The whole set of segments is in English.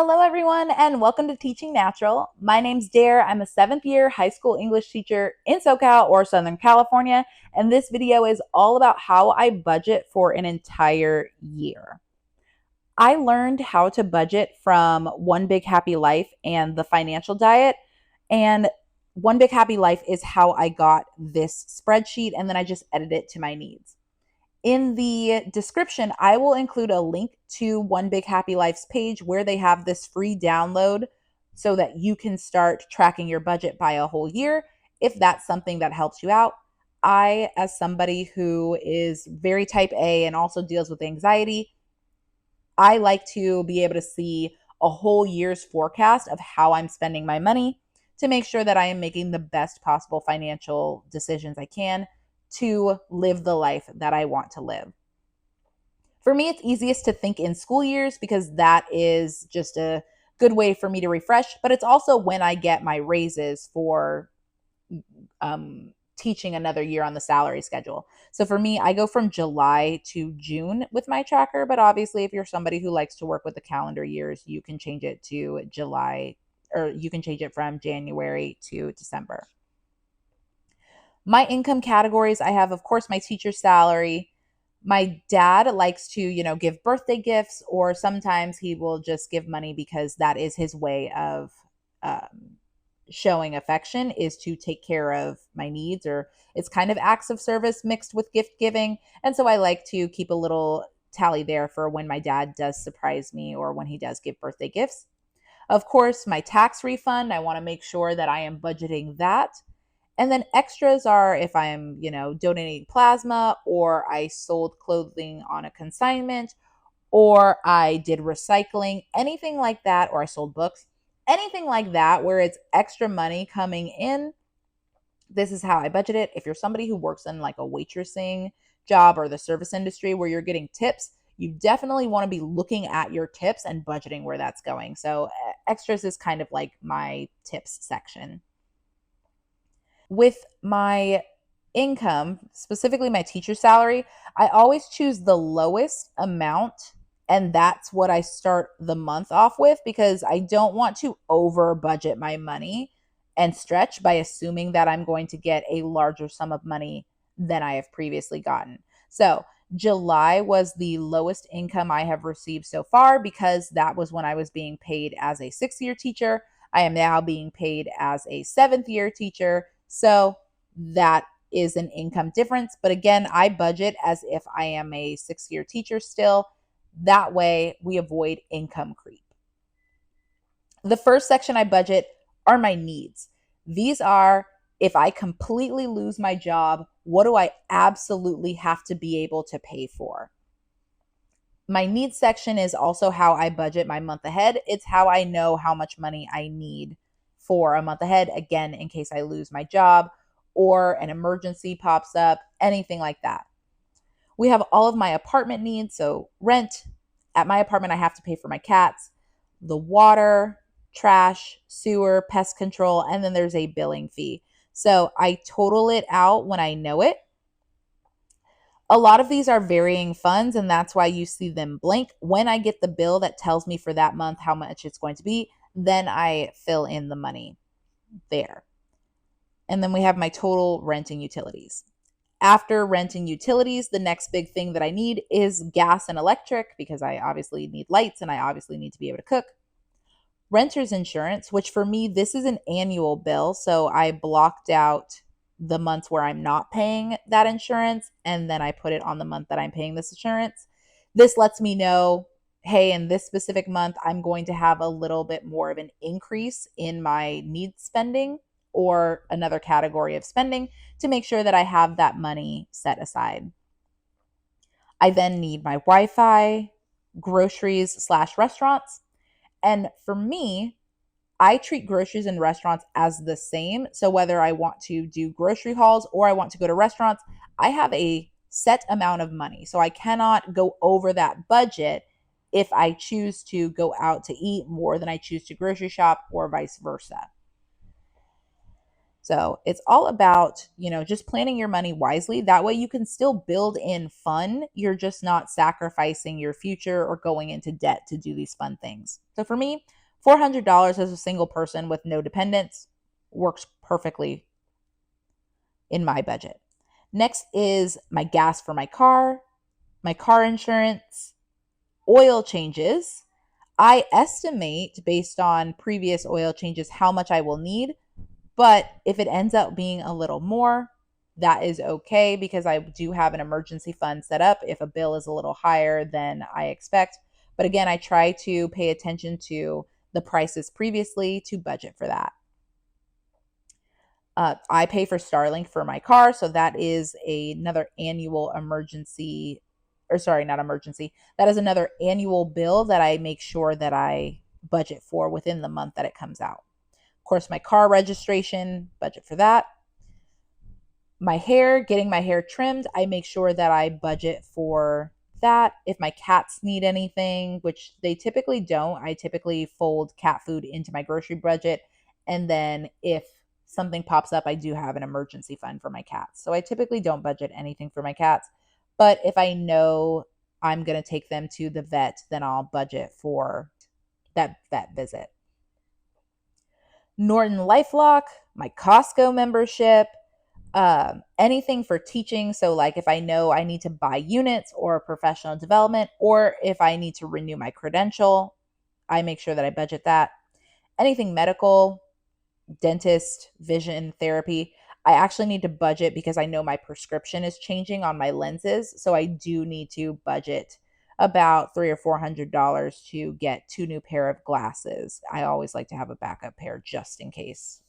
Hello, everyone, and welcome to Teaching Natural. My name's Dare. I'm a seventh year high school English teacher in SoCal or Southern California, and this video is all about how I budget for an entire year. I learned how to budget from One Big Happy Life and the Financial Diet, and One Big Happy Life is how I got this spreadsheet, and then I just edit it to my needs. In the description, I will include a link to One Big Happy Life's page where they have this free download so that you can start tracking your budget by a whole year if that's something that helps you out. I, as somebody who is very type A and also deals with anxiety, I like to be able to see a whole year's forecast of how I'm spending my money to make sure that I am making the best possible financial decisions I can to live the life that I want to live. For me, it's easiest to think in school years because that is just a good way for me to refresh, but it's also when I get my raises for teaching another year on the salary schedule. So for me, I go from July to June with my tracker, but obviously, if you're somebody who likes to work with the calendar years, you can change it to July, or you can change it from January to December. My income categories, I have, of course, my teacher's salary. My dad likes to, give birthday gifts, or sometimes he will just give money because that is his way of showing affection, is to take care of my needs, or it's kind of acts of service mixed with gift giving. And so I like to keep a little tally there for when my dad does surprise me or when he does give birthday gifts. Of course, my tax refund, I want to make sure that I am budgeting that. And then extras are if I'm, donating plasma, or I sold clothing on a consignment, or I did recycling, anything like that, or I sold books, anything like that where it's extra money coming in. This is how I budget it. If you're somebody who works in like a waitressing job or the service industry where you're getting tips, you definitely want to be looking at your tips and budgeting where that's going. So extras is kind of like my tips section. With my income, specifically my teacher's salary, I always choose the lowest amount, and that's what I start the month off with because I don't want to over budget my money and stretch by assuming that I'm going to get a larger sum of money than I have previously gotten. So, July was the lowest income I have received so far because that was when I was being paid as a 6th-year teacher. I am now being paid as a 7th-year teacher. So that is an income difference. But again, I budget as if I am a 6th-year teacher still. That way we avoid income creep. The first section I budget are my needs. These are, if I completely lose my job, what do I absolutely have to be able to pay for? My needs section is also how I budget my month ahead. It's how I know how much money I need for a month ahead, again, in case I lose my job or an emergency pops up, anything like that. We have all of my apartment needs. So, rent. At my apartment, I have to pay for my cats, the water, trash, sewer, pest control, and then there's a billing fee. So, I total it out when I know it. A lot of these are varying funds, and that's why you see them blank. When I get the bill that tells me for that month how much it's going to be, then I fill in the money there. And then we have my total rent and utilities. After rent and utilities, the next big thing that I need is gas and electric because I obviously need lights and I obviously need to be able to cook. Renter's insurance, which for me, this is an annual bill. So I blocked out the months where I'm not paying that insurance, and then I put it on the month that I'm paying this insurance. This lets me know, hey, in this specific month, I'm going to have a little bit more of an increase in my needs spending or another category of spending to make sure that I have that money set aside. I then need my Wi-Fi, groceries/restaurants. And for me, I treat groceries and restaurants as the same. So whether I want to do grocery hauls or I want to go to restaurants, I have a set amount of money. So I cannot go over that budget if I choose to go out to eat more than I choose to grocery shop or vice versa. So it's all about, just planning your money wisely. That way you can still build in fun. You're just not sacrificing your future or going into debt to do these fun things. So for me, $400 as a single person with no dependents works perfectly in my budget. Next is my gas for my car insurance, oil changes. I estimate based on previous oil changes how much I will need, but if it ends up being a little more, that is okay because I do have an emergency fund set up if a bill is a little higher than I expect. But again, I try to pay attention to the prices previously to budget for that. I pay for Starlink for my car, so that is another annual emergency, or sorry, not emergency. That is another annual bill that I make sure that I budget for within the month that it comes out. Of course, my car registration, budget for that. My hair, getting my hair trimmed, I make sure that I budget for that. If my cats need anything, which they typically don't, I typically fold cat food into my grocery budget. And then if something pops up, I do have an emergency fund for my cats. So I typically don't budget anything for my cats. But if I know I'm going to take them to the vet, then I'll budget for that vet visit. Norton LifeLock, my Costco membership, anything for teaching. So, like if I know I need to buy units or professional development, or if I need to renew my credential, I make sure that I budget that. Anything medical, dentist, vision therapy, I actually need to budget because I know my prescription is changing on my lenses. So I do need to budget about $300 or $400 to get 2 new pair of glasses. I always like to have a backup pair just in case.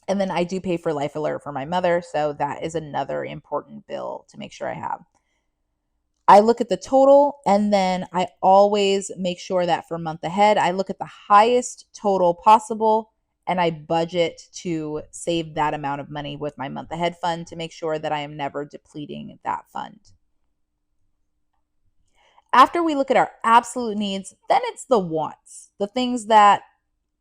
And then I do pay for Life Alert for my mother. So that is another important bill to make sure I have. I look at the total and then I always make sure that for month ahead, I look at the highest total possible and I budget to save that amount of money with my month ahead fund to make sure that I am never depleting that fund. After we look at our absolute needs, then it's the wants, the things that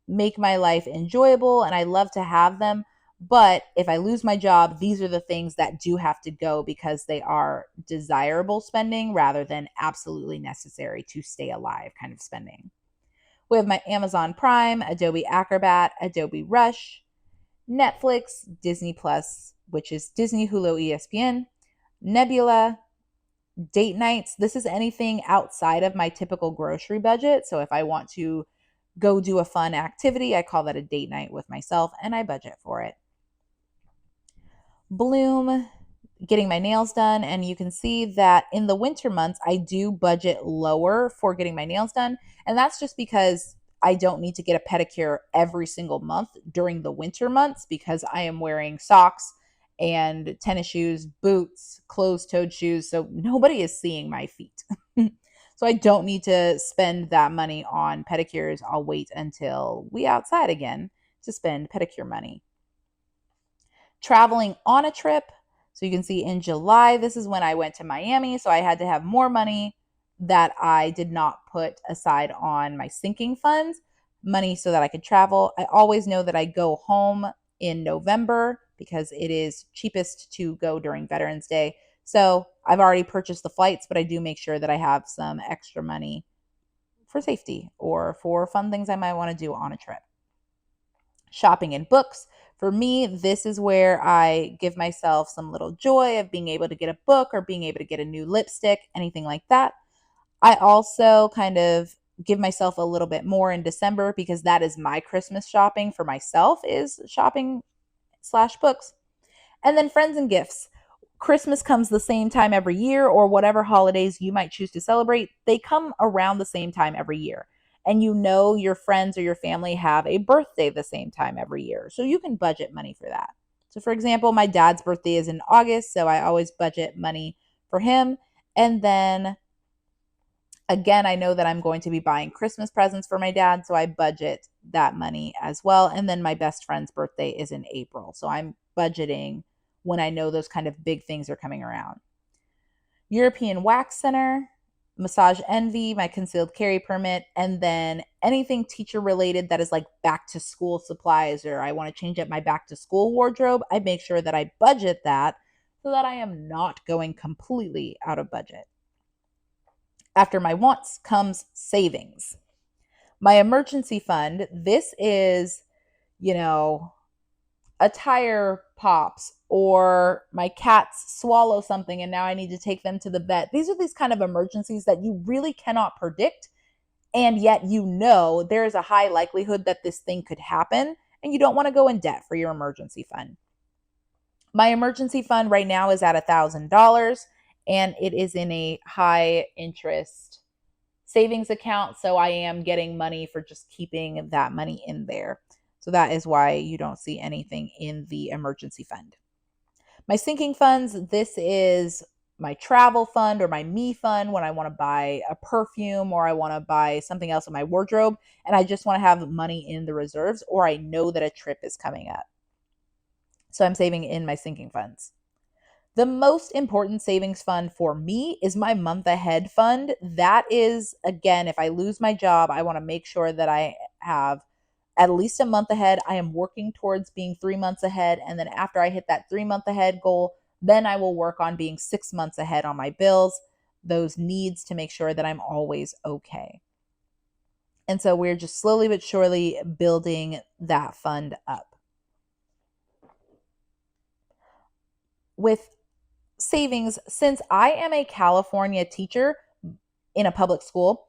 make my life enjoyable and I love to have them. But if I lose my job, these are the things that do have to go because they are desirable spending rather than absolutely necessary to stay alive kind of spending. We have my Amazon Prime, Adobe Acrobat, Adobe Rush, Netflix, Disney Plus, which is Disney, Hulu, ESPN, Nebula, date nights. This is anything outside of my typical grocery budget. So if I want to go do a fun activity, I call that a date night with myself and I budget for it. Bloom, getting my nails done. And you can see that in the winter months, I do budget lower for getting my nails done. And that's just because I don't need to get a pedicure every single month during the winter months because I am wearing socks and tennis shoes, boots, closed-toed shoes. So nobody is seeing my feet. So I don't need to spend that money on pedicures. I'll wait until we outside again to spend pedicure money. Traveling on a trip. So you can see in July, this is when I went to Miami. So I had to have more money that I did not put aside on my sinking funds, money so that I could travel. I always know that I go home in November because it is cheapest to go during Veterans Day. So I've already purchased the flights, but I do make sure that I have some extra money for safety or for fun things I might want to do on a trip. Shopping and books. For me, this is where I give myself some little joy of being able to get a book or being able to get a new lipstick, anything like that. I also kind of give myself a little bit more in December because that is my Christmas shopping for myself is shopping/books. And then friends and gifts. Christmas comes the same time every year, or whatever holidays you might choose to celebrate, they come around the same time every year. And you know your friends or your family have a birthday the same time every year. So you can budget money for that. So, for example, my dad's birthday is in August, so I always budget money for him. And then again, I know that I'm going to be buying Christmas presents for my dad, so I budget that money as well. And then my best friend's birthday is in April. So I'm budgeting when I know those kind of big things are coming around. European Wax Center. Massage Envy, my concealed carry permit, and then anything teacher related that is like back to school supplies, or I want to change up my back to school wardrobe. I make sure that I budget that so that I am not going completely out of budget. After my wants comes savings. My emergency fund, this is, you know, a tire pops or my cats swallow something and now I need to take them to the vet. These are these kind of emergencies that you really cannot predict. And yet, there is a high likelihood that this thing could happen and you don't want to go in debt for your emergency fund. My emergency fund right now is at $1,000 and it is in a high interest savings account. So I am getting money for just keeping that money in there. So that is why you don't see anything in the emergency fund. My sinking funds, this is my travel fund or my me fund when I want to buy a perfume or I want to buy something else in my wardrobe and I just want to have money in the reserves or I know that a trip is coming up. So I'm saving in my sinking funds. The most important savings fund for me is my month ahead fund. That is, again, if I lose my job, I want to make sure that I have at least a month ahead. I am working towards being 3 months ahead. And then after I hit that 3 month ahead goal, then I will work on being 6 months ahead on my bills, those needs to make sure that I'm always okay. And so we're just slowly but surely building that fund up. With savings, since I am a California teacher in a public school,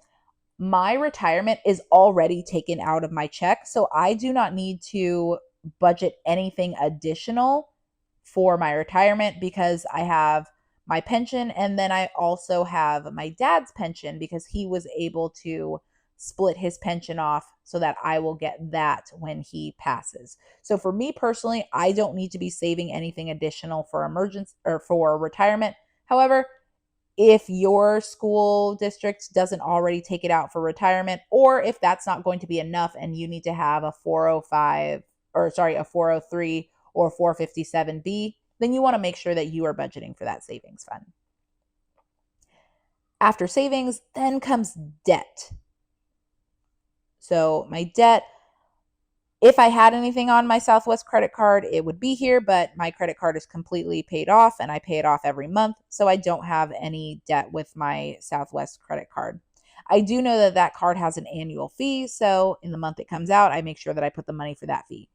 my retirement is already taken out of my check. So I do not need to budget anything additional for my retirement because I have my pension and then I also have my dad's pension because he was able to split his pension off so that I will get that when he passes. So for me personally, I don't need to be saving anything additional for emergency or for retirement. However, if your school district doesn't already take it out for retirement, or if that's not going to be enough and you need to have a 403 or 457B, then you want to make sure that you are budgeting for that savings fund. After savings, then comes debt. So my debt, if I had anything on my Southwest credit card, it would be here, but my credit card is completely paid off and I pay it off every month. So I don't have any debt with my Southwest credit card. I do know that that card has an annual fee. So in the month it comes out, I make sure that I put the money for that fee.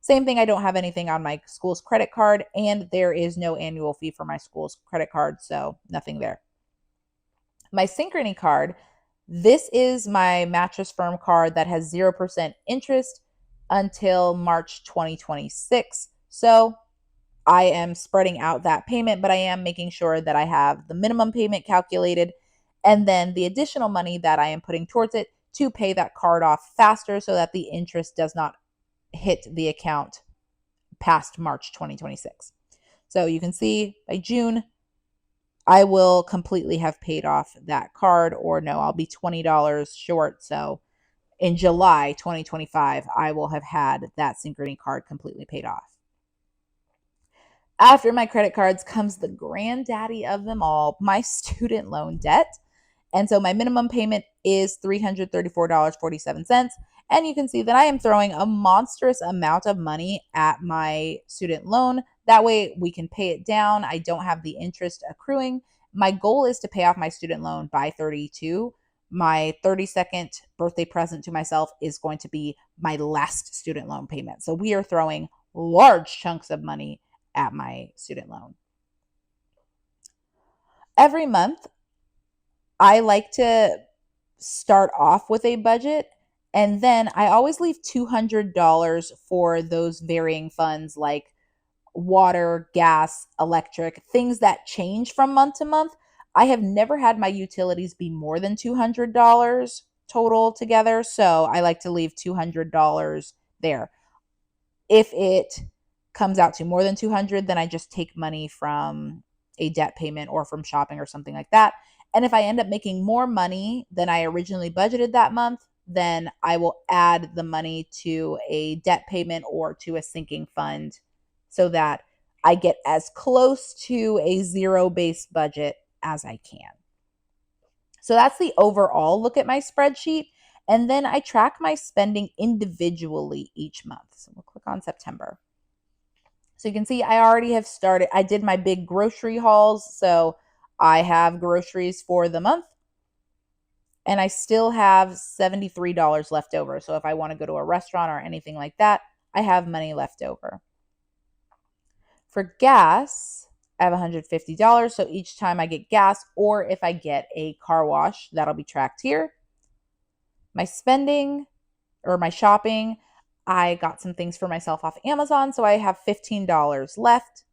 Same thing, I don't have anything on my school's credit card and there is no annual fee for my school's credit card. So nothing there. My Synchrony card, this is my Mattress Firm card that has 0% interest until March 2026. So I am spreading out that payment, but I am making sure that I have the minimum payment calculated and then the additional money that I am putting towards it to pay that card off faster so that the interest does not hit the account past March 2026. So you can see by June, I will completely have paid off that card, or no, I'll be $20 short. So in July 2025, I will have had that Synchrony card completely paid off. After my credit cards comes the granddaddy of them all, my student loan debt. And so my minimum payment is $334.47. And you can see that I am throwing a monstrous amount of money at my student loan. That way we can pay it down. I don't have the interest accruing. My goal is to pay off my student loan by 32. My 32nd birthday present to myself is going to be my last student loan payment. So we are throwing large chunks of money at my student loan. Every month, I like to start off with a budget and then I always leave $200 for those varying funds like water, gas, electric, things that change from month to month. I have never had my utilities be more than $200 total together. So I like to leave $200 there. If it comes out to more than 200, then I just take money from a debt payment or from shopping or something like that. And if I end up making more money than I originally budgeted that month, then I will add the money to a debt payment or to a sinking fund so that I get as close to a zero-based budget as I can. So that's the overall look at my spreadsheet. And then I track my spending individually each month. So we'll click on September. So you can see I already have started. I did my big grocery hauls. So I have groceries for the month and I still have $73 left over. So if I want to go to a restaurant or anything like that, I have money left over. For gas, I have $150. So each time I get gas or if I get a car wash, that'll be tracked here. My spending or my shopping, I got some things for myself off Amazon. So I have $15 left.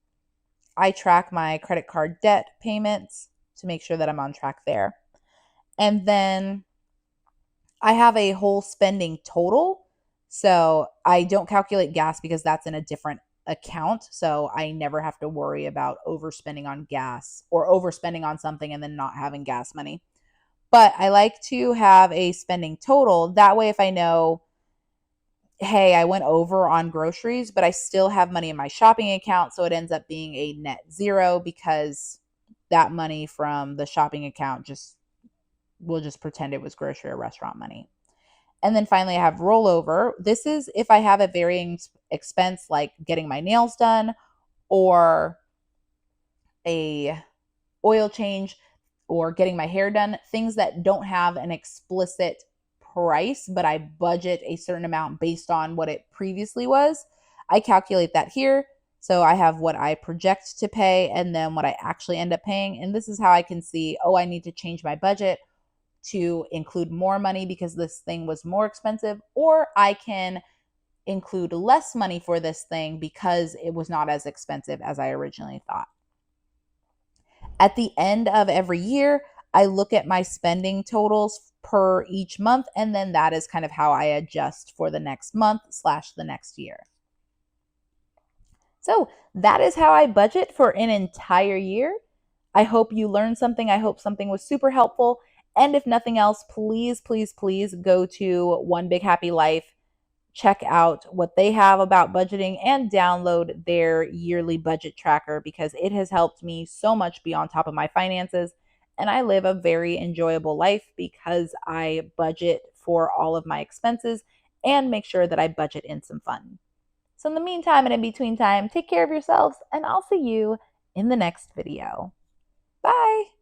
I track my credit card debt payments to make sure that I'm on track there. And then I have a whole spending total. So I don't calculate gas because that's in a different account. So I never have to worry about overspending on gas or overspending on something and then not having gas money. But I like to have a spending total. That way, if I know, hey, I went over on groceries, but I still have money in my shopping account. So it ends up being a net zero because that money from the shopping account we'll just pretend it was grocery or restaurant money. And then finally, I have rollover. This is if I have a varying expense like getting my nails done or a oil change or getting my hair done, things that don't have an explicit price, but I budget a certain amount based on what it previously was. I calculate that here. So I have what I project to pay and then what I actually end up paying. And this is how I can see, oh, I need to change my budget to include more money because this thing was more expensive, or I can include less money for this thing because it was not as expensive as I originally thought. At the end of every year, I look at my spending totals per each month, and then that is kind of how I adjust for the next month / the next year. So that is how I budget for an entire year. I hope you learned something. I hope something was super helpful. And if nothing else, please, please, please go to One Big Happy Life, check out what they have about budgeting, and download their yearly budget tracker because it has helped me so much be on top of my finances. And I live a very enjoyable life because I budget for all of my expenses and make sure that I budget in some fun. So in the meantime and in between time, take care of yourselves, and I'll see you in the next video. Bye.